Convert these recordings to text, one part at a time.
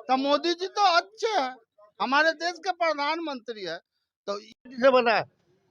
तो मोदी जी तो अच्छे हैं, हमारे देश के प्रधानमंत्री है। तो से बना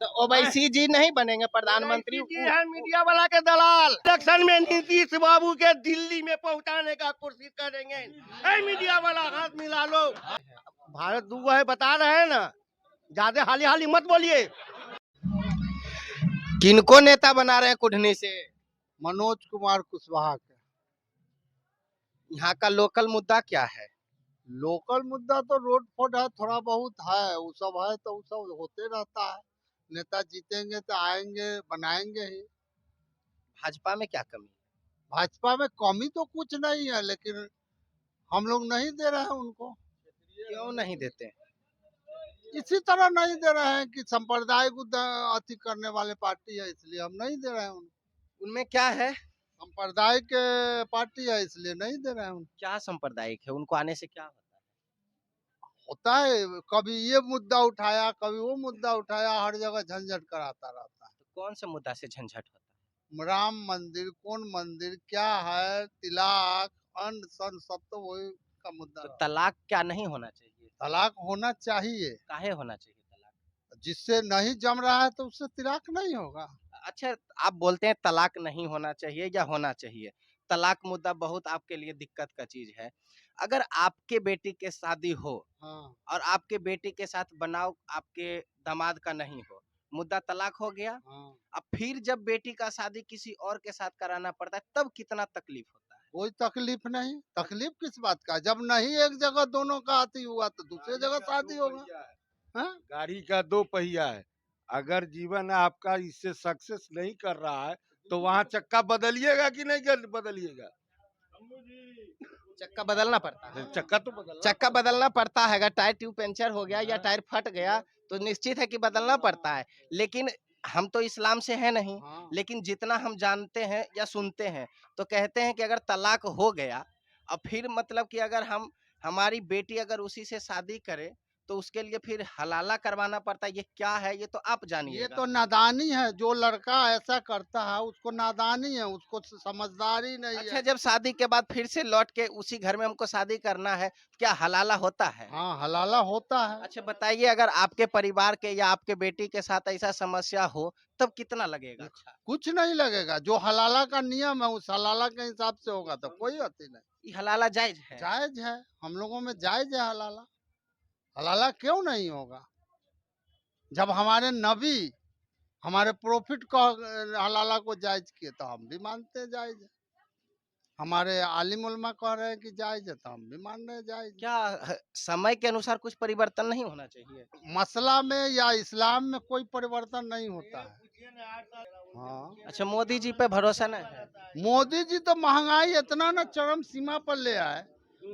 तो ओवैसी जी नहीं बनेंगे प्रधानमंत्री? जी है मीडिया वाला के दलाल। इलेक्शन में नीतीश बाबू के दिल्ली में पहुंचाने का कोशिश करेंगे। ए मीडिया वाला हाथ मिला लो। भारत दूगो है बता रहे हैं ना, ज्यादा हाली हाली मत बोलिए। किनको नेता बना रहे हैं कुढ़नी से? मनोज कुमार कुशवाहा के। यहाँ का लोकल मुद्दा क्या है? लोकल मुद्दा तो रोड फोड है, थोड़ा बहुत है, वो सब है, तो वो सब होते रहता है। नेता जीतेंगे तो आएंगे, बनाएंगे ही। भाजपा में क्या कमी है? भाजपा में कमी तो कुछ नहीं है, लेकिन हम लोग नहीं दे रहे हैं उनको। क्यों नहीं देते? इसी तरह नहीं दे रहे हैं कि सांप्रदायिक अति करने वाले पार्टी है, इसलिए हम नहीं दे रहे हैं उनको। उनमें क्या है? सांप्रदायिक पार्टी है, इसलिए नहीं दे रहे हैं उनको। क्या सांप्रदायिक है? उनको आने से क्या होता होता है, कभी ये मुद्दा उठाया, कभी वो मुद्दा उठाया, हर जगह झंझट कराता रहता है। है? तो कौन से मुद्दा से झंझट होता है? राम मंदिर, कौन मंदिर, क्या है, तिलाक, अन्न सन, सब तो वही का मुद्दा तो रहता है। तलाक क्या नहीं होना चाहिए? तलाक होना चाहिए, काहे होना चाहिए तलाक? जिससे नहीं जम रहा है तो उससे तिलाक नहीं होगा। अच्छा, आप बोलते हैं तलाक नहीं होना चाहिए या होना चाहिए। तलाक मुद्दा बहुत आपके लिए दिक्कत का चीज है। अगर आपके बेटी के शादी हो हाँ और आपके बेटी के साथ बनाव आपके दामाद का नहीं हो, मुद्दा तलाक हो गया। हाँ, अब फिर जब बेटी का शादी किसी और के साथ कराना पड़ता है तब कितना तकलीफ होता है। कोई तकलीफ नहीं। तकलीफ किस बात का? जब नहीं एक जगह दोनों का आती हुआ तो दूसरे जगह शादी होगा। हाँ? गाड़ी का दो पहिया है, अगर जीवन आपका इससे सक्सेस नहीं कर रहा है तो वहाँ चक्का बदलिएगा कि नहीं बदलिएगा? चक्का बदलना पड़ता है। चक्का तो बदलना चक्का बदलना पड़ता है। अगर टायर ट्यूब पंचर हो गया या टायर फट गया तो निश्चित है कि बदलना पड़ता है। लेकिन हम तो इस्लाम से हैं नहीं, हाँ। लेकिन जितना हम जानते हैं या सुनते हैं तो कहते हैं कि अगर तलाक हो गया और फिर मतलब कि अगर हम हमारी बेटी अगर उसी से शादी करे तो उसके लिए फिर हलाला करवाना पड़ता है। ये क्या है ये तो आप ये जानिएगा। तो नादानी है, जो लड़का ऐसा करता है उसको नादानी है, उसको समझदारी नहीं अच्छा, है। जब शादी के बाद फिर से लौट के उसी घर में हमको शादी करना है, क्या हलाला होता है? हाँ, हलाला होता है। अच्छा बताइए, अगर आपके परिवार के या आपके बेटी के साथ ऐसा समस्या हो तब कितना लगेगा? अच्छा, कुछ नहीं लगेगा, जो हलाला का नियम है उस हलाला के हिसाब से होगा, तो कोई अति नहीं। ये हलाला जायज है? जायज है, हम लोगों में जायज है हलाला। हलाला क्यों नहीं होगा? जब हमारे नबी हमारे प्रॉफिट का हलाला को जायज किए तो हम भी मानते हैं जायज है। हमारे आलिम उलमा कह रहे हैं कि जायज है तो हम भी मान रहे हैं जायज है। क्या समय के अनुसार कुछ परिवर्तन नहीं होना चाहिए? मसला में या इस्लाम में कोई परिवर्तन नहीं होता है। हाँ, अच्छा, मोदी जी पे भरोसा नहीं है? मोदी जी तो महंगाई इतना ना चरम सीमा पर ले आए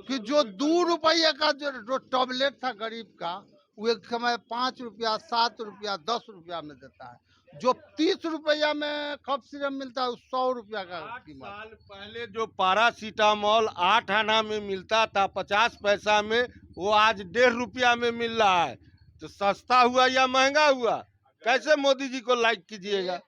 कि जो 2 रुपये का जो टॉबलेट था गरीब का, वो एक समय 5 रुपया, 7 रुपया, 10 रुपया में देता है। जो 30 रुपया में कफ सिरप मिलता है, 100 रुपया का कीमत। साल पहले जो पैरासीटामोल 8 आना में मिलता था 50 पैसा में, वो आज 1.5 रुपया में मिल रहा है। तो सस्ता हुआ या महंगा हुआ? कैसे मोदी जी को लाइक कीजिएगा?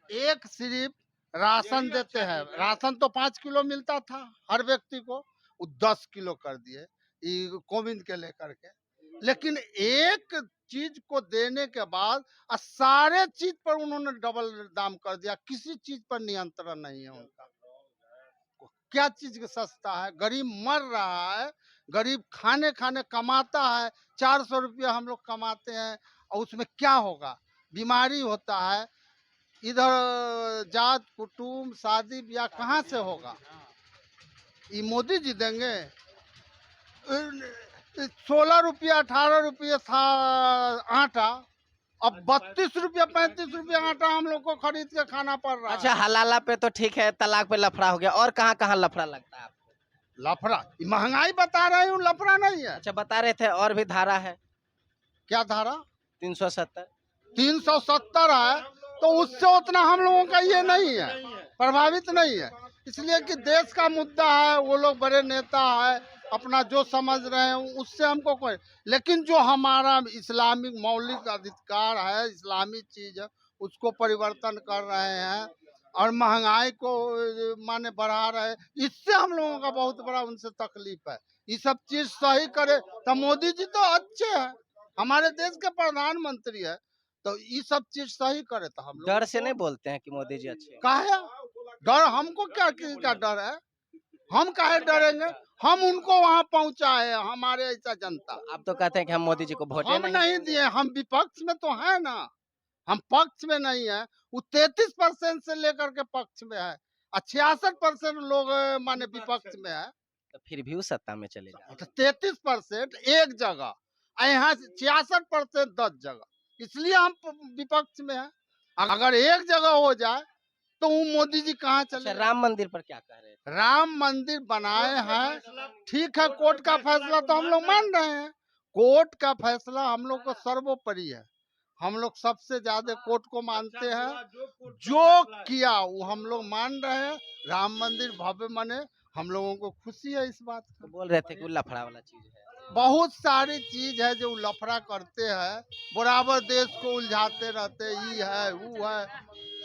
एक सिर्फ राशन देते हैं, राशन तो 5 किलो मिलता था हर व्यक्ति को, वो 10 किलो कर दिए ये कोविंद के लेकर के। लेकिन एक चीज को देने के बाद सारे चीज पर उन्होंने डबल दाम कर दिया, किसी चीज पर नियंत्रण नहीं है उनका। क्या चीज का सस्ता है? गरीब मर रहा है, गरीब खाने खाने कमाता है, 400 रुपया हम लोग कमाते हैं, और उसमें क्या होगा? बीमारी होता है, इधर जात कुटुम्ब शादी ब्याह कहाँ से होगा? ये मोदी जी देंगे? 16 रुपया 18 रुपये था आटा, अब 32 रुपया 35 रुपया आटा हम लोग को खरीद के खाना पड़ रहा अच्छा, है। हलाला पे तो ठीक है, तलाक पे लफड़ा हो गया, और कहाँ कहाँ लफड़ा लगता है आपको? लफड़ा ये महंगाई बता रही हूँ, लफड़ा नहीं है। अच्छा, बता रहे थे और भी धारा है क्या धारा? 370। 370 है, तो उससे उतना हम लोगों का ये नहीं है, प्रभावित नहीं है। इसलिए कि देश का मुद्दा है, वो लोग बड़े नेता है, अपना जो समझ रहे हैं उससे हमको कोई, लेकिन जो हमारा इस्लामिक मौलिक अधिकार है, इस्लामी चीज है, उसको परिवर्तन कर रहे हैं और महंगाई को माने बढ़ा रहे हैं। इससे हम लोगों का बहुत बड़ा उनसे तकलीफ है। ये सब चीज सही करे तो मोदी जी तो अच्छे हैं, हमारे देश के प्रधानमंत्री है, तो ये सब चीज सही करे तो हम लोग डर से नहीं बोलते हैं कि मोदी जी अच्छे हैं। काहे डर, हमको क्या किसी का डर है, हम काहे डरेंगे, हम उनको वहां पहुंचाए हैं, हमारे ऐसा जनता। आप तो कहते हैं कि हम मोदी जी को वोट हम नहीं दिए, हम विपक्ष में तो है ना, हम पक्ष में नहीं है। वो 33% से लेकर के पक्ष में है और 66% लोग माने विपक्ष में है, तो फिर भी वो सत्ता में चले जाए। तो 33% एक जगह और यहाँ 66% 10 जगह, इसलिए हम विपक्ष में है। अगर एक जगह हो जाए तो वो मोदी जी कहाँ अच्छा, चले? राम मंदिर पर क्या कह रहे हैं? राम मंदिर बनाए हैं, ठीक है, कोर्ट का फैसला तो हम लोग मान रहे हैं, कोर्ट का फैसला हम लोग को सर्वोपरि है, हम लोग सबसे ज्यादा कोर्ट को मानते हैं, जो किया वो हम लोग मान रहे हैं। राम मंदिर भव्य बने, हम लोगों को खुशी है इस बात तो की। बोल रहे थे कि वो लफड़ा वाला चीज है। बहुत सारी चीज है जो लफड़ा करते हैं, बराबर देश को उलझाते रहते, ये है वो है,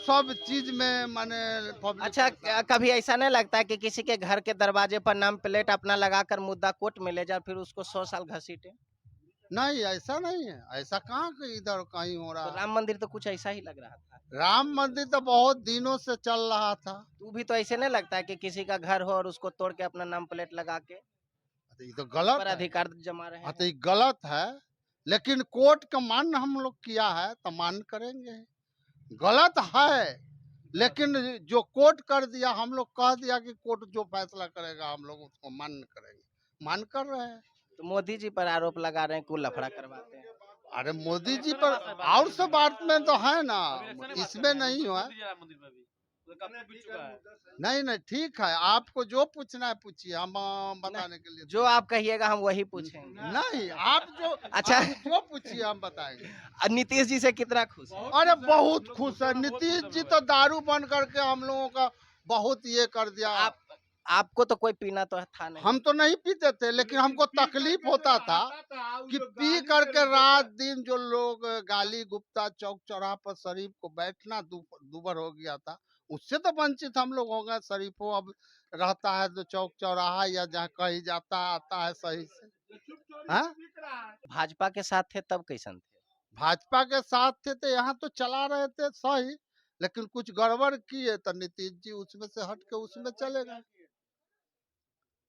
सब चीज में माने public अच्छा, परेशान। कभी ऐसा नहीं लगता है कि किसी के घर के दरवाजे पर नाम प्लेट अपना लगाकर मुद्दा कोर्ट में ले जाए फिर उसको 100 साल घसीटे? नहीं, ऐसा नहीं है, ऐसा कहाँ के इधर कहीं हो तो रहा है। राम मंदिर तो कुछ ऐसा ही लग रहा था। राम मंदिर तो बहुत दिनों से चल रहा था, तू भी तो ऐसे नहीं लगता है कि किसी का घर हो और उसको तोड़ के अपना नाम प्लेट लगा के तो ये तो गलत पर है। अधिकार जमा रहे हाँ, हैं। तो ये गलत है, लेकिन कोर्ट का मान हम लोग किया है तो मान करेंगे। गलत है, लेकिन जो कोर्ट कर दिया, हम लोग कह दिया कि कोर्ट जो फैसला करेगा हम लोग उसको मान करेंगे, मान कर रहे हैं। तो मोदी जी पर आरोप लगा रहे हैं कि वो लफड़ा करवाते हैं। अरे मोदी जी पर और सब बात में तो है ना, इसमें नहीं हुआ। नहीं नहीं, ठीक है, आपको जो पूछना है पूछिए, हम बताने के लिए। जो आप कहिएगा हम वही पूछेंगे। नहीं, आप जो अच्छा। आप जो पूछिए हम बताएंगे। और नीतीश जी से कितना खुश है? अरे बहुत खुश है, नीतीश जी तो दारू बंद करके हम लोगों का बहुत ये कर दिया। आपको तो कोई पीना तो था नहीं। हम तो नहीं पीते थे, लेकिन हमको तकलीफ होता था कि पी करके रात दिन जो लोग गाली गुप्ता चौक चौराहा पर शरीफ को बैठना दूबर हो गया था, उससे तो वंचित हम लोग हो गए। शरीफों अब रहता है तो चौक चौराहा या जहाँ कहीं जाता आता है सही से। हाँ? भाजपा के साथ थे तब कैसन थे? भाजपा के साथ थे तो यहाँ तो चला रहे थे सही, लेकिन कुछ गड़बड़ किए तो नीतीश जी उसमें से हट के उसमें चले गए,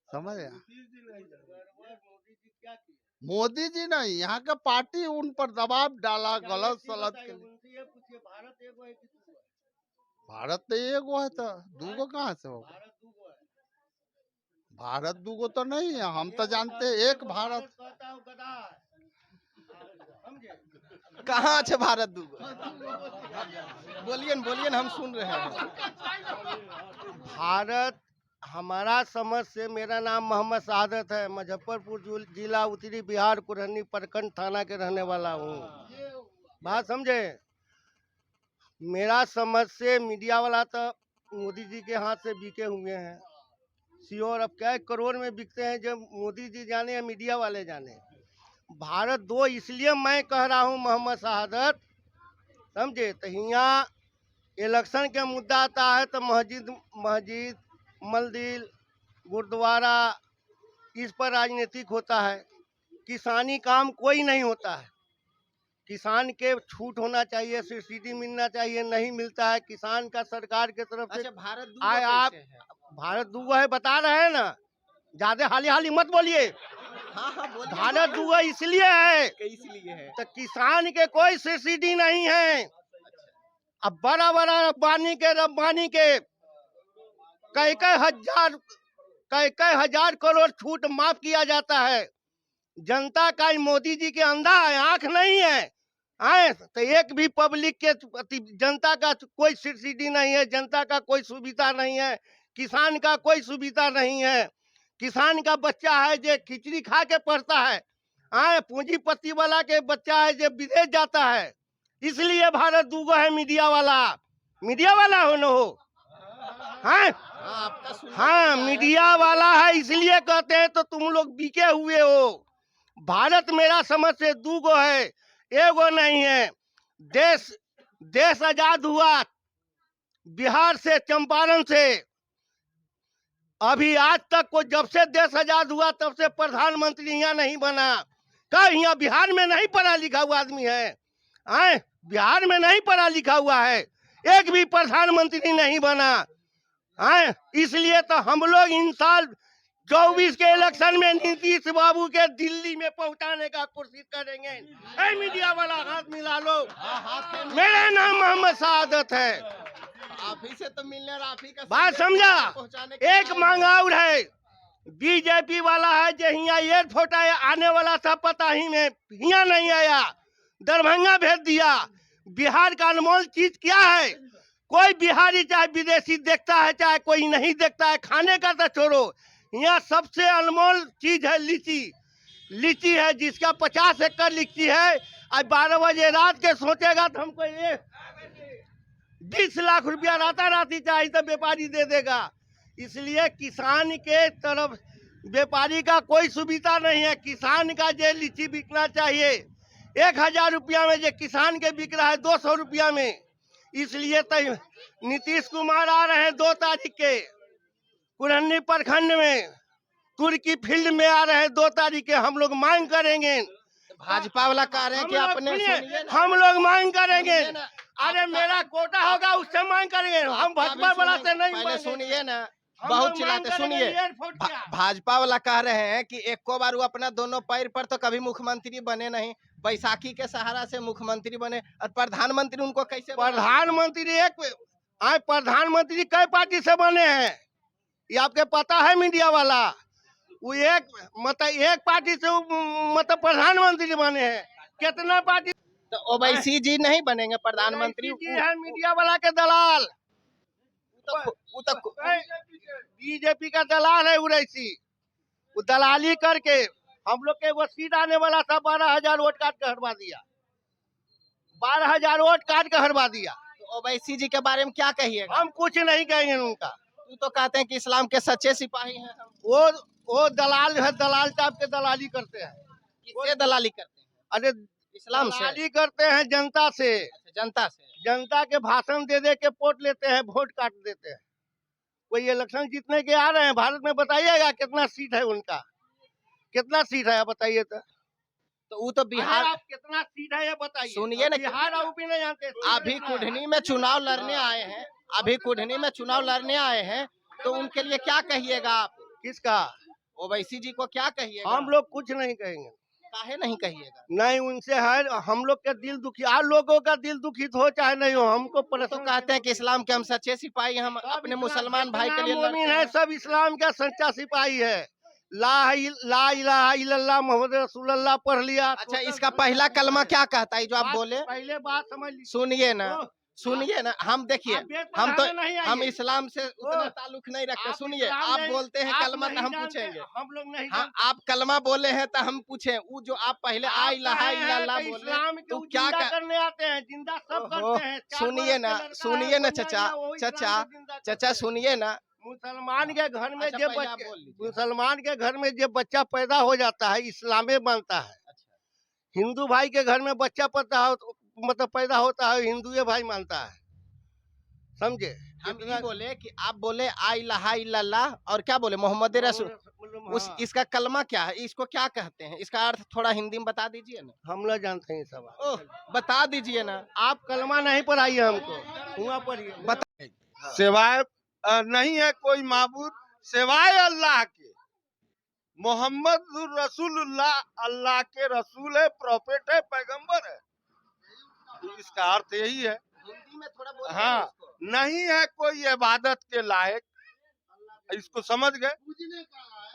समझ गया? मोदी जी नहीं, यहाँ का पार्टी उन पर दबाव डाला गलत सलत के लिए। भारत तो एगो है, तो दूगो कहाँ से होगा? भारत दूगो तो नहीं है, हम तो जानते हैं एक भारत। कहाँ अच्छे भारत दूगो? बोलिए न, बोलिए न, हम सुन रहे हैं। भारत हमारा समझ से, मेरा नाम मोहम्मद शहादत है, मुजफ्फरपुर जिला उत्तरी बिहार कुरहनी प्रखंड थाना के रहने वाला हूँ। बात समझे? मेरा समझ से मीडिया वाला तो मोदी जी के हाथ से बिके हुए हैं, श्योर। अब क्या करोड़ में बिकते हैं, जब मोदी जी जाने या मीडिया वाले जाने। भारत दो इसलिए मैं कह रहा हूँ मोहम्मद शहादत, समझे? तो यहाँ इलेक्शन के मुद्दा आता है तो मस्जिद मंदिर गुरुद्वारा इस पर राजनीतिक होता है। किसानी काम कोई नहीं होता है। किसान के छूट होना चाहिए, सब्सिडी मिलना चाहिए, नहीं मिलता है। किसान का सरकार के तरफ से अच्छा, भारत दूगो आए आप कैसे है? भारत दूगो है, बता रहे हैं ना, ज्यादा हाली हाली मत बोलिए। हाँ हाँ, बोलिए। भारत दूगो इसलिए है इसलिए है। तो किसान के कोई सब्सिडी नहीं है। अब बड़ा बड़ा रब्बानी के कई हजार करोड़ छूट माफ किया जाता है। जनता का मोदी जी के अंधा है, आंख नहीं है। आए तो एक भी पब्लिक के जनता का कोई सब्सिडी नहीं है, जनता का कोई सुविधा नहीं है, किसान का कोई सुविधा नहीं है। किसान का बच्चा है जो खिचड़ी खा के पढ़ता है, आए पूंजीपति वाला के बच्चा है जो विदेश जाता है। इसलिए भारत दूगो है। मीडिया वाला हो न हो, हाँ मीडिया वाला है, इसलिए कहते हैं तो तुम लोग बिके हुए हो। भारत मेरा समझ से दूगो है, एगो नहीं है। देश आजाद हुआ बिहार से, चंपारण से, अभी आज तक को जब से देश आजाद हुआ तब से प्रधानमंत्री यहाँ नहीं बना। क्या यहाँ बिहार में नहीं पढ़ा लिखा हुआ आदमी है? आए बिहार में नहीं पढ़ा लिखा हुआ है, एक भी प्रधानमंत्री नहीं बना। आए इसलिए तो हम लोग इन साल 24 के इलेक्शन में नीतीश बाबू के दिल्ली में पहुंचाने का कोशिश करेंगे। ए मीडिया वाला हाथ मिला लो। मेरा नाम मोहम्मद सादत है। आप ही से तो मिलने और आप ही का बात समझा? पहुंचाने एक मांग और है, बीजेपी वाला है जो यहाँ एयरपोर्ट आने वाला था पता ही में यहाँ नहीं आया, दरभंगा भेज दिया। बिहार का अनमोल चीज क्या है? कोई बिहारी चाहे विदेशी देखता है चाहे कोई नहीं देखता है, खाने का तो छोड़ो, यहाँ सबसे अनमोल चीज है लीची। लीची है जिसका 50 एकड़ लीची है। आज 12 बजे रात के सोचेगा तो हमको 20 लाख रुपया राताराती चाहिए तो व्यापारी दे देगा। इसलिए किसान के तरफ व्यापारी का कोई सुविधा नहीं है। किसान का जो लीची बिकना चाहिए 1000 रुपया में, जो किसान के बिक रहा है 200 रुपया में। इसलिए तो नीतीश कुमार आ रहे हैं 2 तारीख के कुरहनी प्रखंड में, तुर्की फील्ड में आ रहे हैं 2 तारीख के। हम लोग मांग करेंगे, भाजपा वाला कह रहे हैं कि अपने हम लोग मांग करेंगे। अरे मेरा कोटा होगा उससे मांग करेंगे, हम भाजपा वाला से नहीं पहले मांगेंगे। सुनिए ना, बहुत चिल्लाते। सुनिए, भाजपा वाला कह रहे हैं कि एको बार वो अपना दोनों पैर पर तो कभी मुख्यमंत्री बने नहीं, बैसाखी के सहारा से मुख्यमंत्री बने, और प्रधानमंत्री उनको कैसे प्रधानमंत्री प्रधानमंत्री कई पार्टी से बने हैं ये आपके पता है? मीडिया वाला वो एक पार्टी से मतलब प्रधानमंत्री बने हैं। कितना पार्टी तो ओवैसी जी नहीं बनेंगे प्रधानमंत्री? है मीडिया वाला के दलाल, वो तो बीजेपी का दलाल है उरैसी। वो दलाली करके हम लोग के वो सीट आने वाला था 12,000 वोट काट के हरवा दिया। 12,000 वोट काट के हरवा दिया। तो ओवैसी जी के बारे में क्या कहिएगा? हम कुछ नहीं कहेंगे उनका। तू तो कहते हैं कि इस्लाम के सच्चे सिपाही हैं हम। वो दलाल है, दलाल टाइप के दलाली करते हैं। किससे दलाली करते हैं? अरे इस्लाम से? दलाली करते हैं जनता से। अच्छा, जनता से? जनता के भाषण दे दे के वोट लेते हैं, वोट काट देते हैं। कोई इलेक्शन जीतने के आ रहे हैं भारत में, बताइएगा कितना सीट है उनका, कितना सीट है बताइए तो वो तो बिहार, आप कितना सीट है ये बताइए। सुनिए ना, बिहार आप भी नहीं जानते। अभी कुढ़नी में चुनाव लड़ने आए हैं, अभी कुढ़नी में चुनाव लड़ने आए हैं, तो उनके लिए क्या कहिएगा आप? किसका? ओवैसी जी को क्या कहिएगा? हम लोग कुछ नहीं कहेंगे। काहे नहीं कहिएगा? नहीं, उनसे है हम लोग का दिल दुखी, आप लोगों का दिल दुखित हो चाहे नहीं हो, हमको तो कहते हैं कि इस्लाम के हम सच्चे सिपाही, हम अपने मुसलमान भाई के लिए लड़ते मोमिन है, हैं। सब इस्लाम का सच्चा सिपाही है। ला इलाहा इल्लल्लाह मोहम्मद रसूलुल्लाह पढ़ लिया। अच्छा, इसका पहला कलमा क्या कहता है जो आप बोले? पहले बात समझ लीजिए। सुनिए ना, सुनिए ना, हम देखिए, हम तो हम इस्लाम से उतना ताल्लुक नहीं रखते। सुनिए, आप बोलते हैं कलमा तो हम पूछेंगे। हम लोग नहीं हाँ, आप कलमा बोले हैं तो हम पूछे, वो जो आप पहले आ इलाहा इल्लल्लाह बोले तो क्या करने आते हैं? जिंदा सब करते हैं। सुनिए ना, सुनिए ना चाचा, चाचा सुनिए ना। मुसलमान के घर में अच्छा, जो पहले आप बच्चे, बोल लीजिए। मुसलमान के घर में जो बच्चा पैदा हो जाता है इस्लामे बनता है। हिंदू भाई के घर में बच्चा मतलब पैदा होता है, हिंदू भाई मानता है। समझे? हम ये बोले कि आप बोले आ इलाहा इल्लल्लाह और क्या बोले मोहम्मद रसूल, उस इसका कलमा क्या है, इसको क्या कहते हैं, इसका अर्थ थोड़ा हिंदी में बता दीजिए ना। हम लोग जानते हैं सब। ओह, बता दीजिए ना। आप कलमा नहीं पढ़ाइए हमको, हुआ पढ़िए। बता। सिवाय नहीं है कोई माबूद सिवाय अल्लाह के। मोहम्मद रसूलुल्लाह अल्लाह के रसूल है, प्रॉफेट है, पैगंबर है। इसका अर्थ यही है। हिंदी में थोड़ा बोलिए हाँ, इसको। नहीं है कोई इबादत के लायक, इसको समझ गए,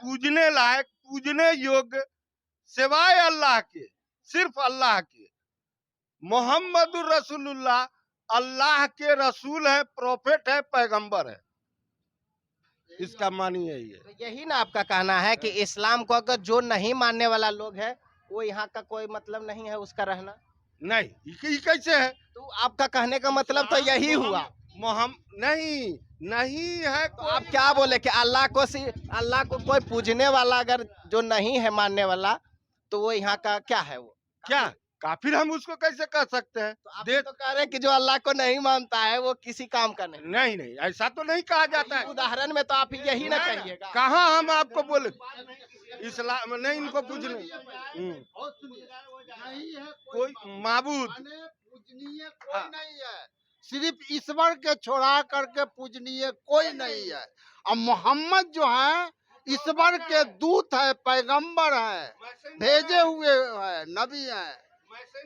पूजने लायक, पूजने योग्य सिवाय अल्लाह के, सिर्फ अल्लाह के। मोहम्मद रसूलुल्लाह अल्लाह के रसूल है, प्रॉफेट है, पैगंबर है। इसका मानी यही है। तो यही ना आपका कहना है कि इस्लाम को अगर जो नहीं मानने वाला लोग है वो यहाँ का कोई मतलब नहीं है उसका रहना? नहीं, ये कैसे है? तो आपका कहने का मतलब तो यही हुआ। नहीं है। तो आप क्या बोले कि अल्लाह को कोई पूजने वाला अगर जो नहीं है मानने वाला तो वो यहाँ का क्या है? वो क्या काफिर हम उसको कैसे कह सकते हैं? तो आप दे तो कह रहे हैं कि जो अल्लाह को नहीं मानता है वो किसी काम का नहीं। नहीं नहीं, ऐसा तो नहीं कहा जाता है। उदाहरण में तो आप यही ना कहिएगा। कहाँ हम आपको बोले इस्लाम नहीं, इनको पूछ नहीं। और सुनिए, नहीं है कोई माबूद माने पूजनीय कोई हाँ। नहीं है, सिर्फ ईश्वर के छोड़ा करके पूजनीय कोई नहीं है। और मोहम्मद जो है ईश्वर के दूत है, पैगंबर है, भेजे हुए है, नबी है,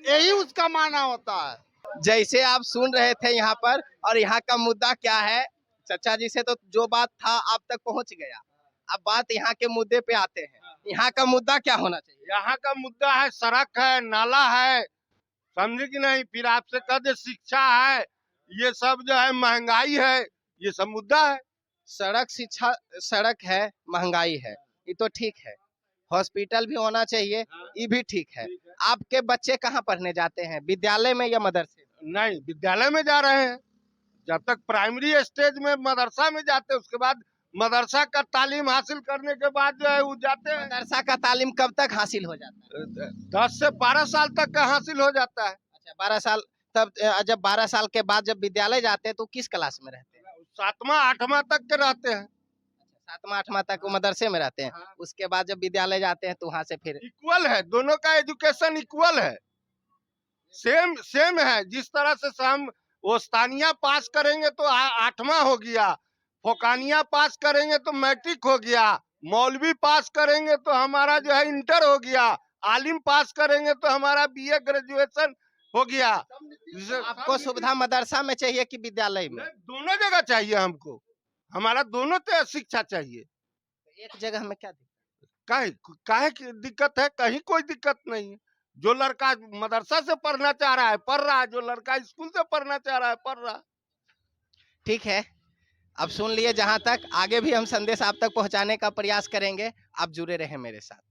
यही उसका माना होता है। जैसे आप सुन रहे थे यहाँ पर, और यहाँ का मुद्दा क्या है, चचा जी से तो जो बात था आप तक पहुँच गया। अब बात यहाँ के मुद्दे पे आते हैं, यहाँ का मुद्दा क्या होना चाहिए? यहाँ का मुद्दा है सड़क है, नाला है, समझे कि नहीं? फिर आपसे कह दे शिक्षा है, ये सब जो है महंगाई है, ये सब मुद्दा है। सड़क, शिक्षा, सड़क है, महंगाई है, ये तो ठीक है। हॉस्पिटल भी होना चाहिए, ये भी ठीक है। आपके बच्चे कहाँ पढ़ने जाते हैं, विद्यालय में या मदरसे में? नहीं, विद्यालय में जा रहे हैं। जब तक प्राइमरी स्टेज में मदरसा में जाते हैं, उसके बाद मदरसा का तालीम हासिल करने के बाद जो है वो जाते हैं। मदरसा का तालीम कब तक हासिल हो जाता है? 10 से 12 साल तक का हासिल हो जाता है। अच्छा, 12 साल। तब जब 12 साल के बाद जब विद्यालय जाते हैं तो किस क्लास में रहते हैं? 7वां 8वां तक के रहते हैं। 7वां 8वां तक वो मदरसे में रहते हैं। हाँ। उसके बाद जब विद्यालय जाते हैं तो वहाँ से फिर इक्वल है, दोनों का एजुकेशन इक्वल है, सेम है। जिस तरह से हम ओस्तानिया पास करेंगे तो 8वां हो गया, फोकानिया पास करेंगे तो मैट्रिक हो गया, मौलवी पास करेंगे तो हमारा जो है इंटर हो गया, आलिम पास करेंगे तो हमारा बीए ग्रेजुएशन हो गया। आपको सुविधा मदरसा में चाहिए कि विद्यालय में? दोनों जगह चाहिए हमको, हमारा दोनों तो शिक्षा चाहिए। एक जगह में क्या दिक्कत? काहे की दिक्कत है? कहीं कोई दिक्कत नहीं है। जो लड़का मदरसा से पढ़ना चाह रहा है पढ़ रहा है, जो लड़का स्कूल से पढ़ना चाह रहा है पढ़ रहा है। ठीक है, अब सुन लिए। जहाँ तक आगे भी हम संदेश आप तक पहुँचाने का प्रयास करेंगे, आप जुड़े रहें मेरे साथ।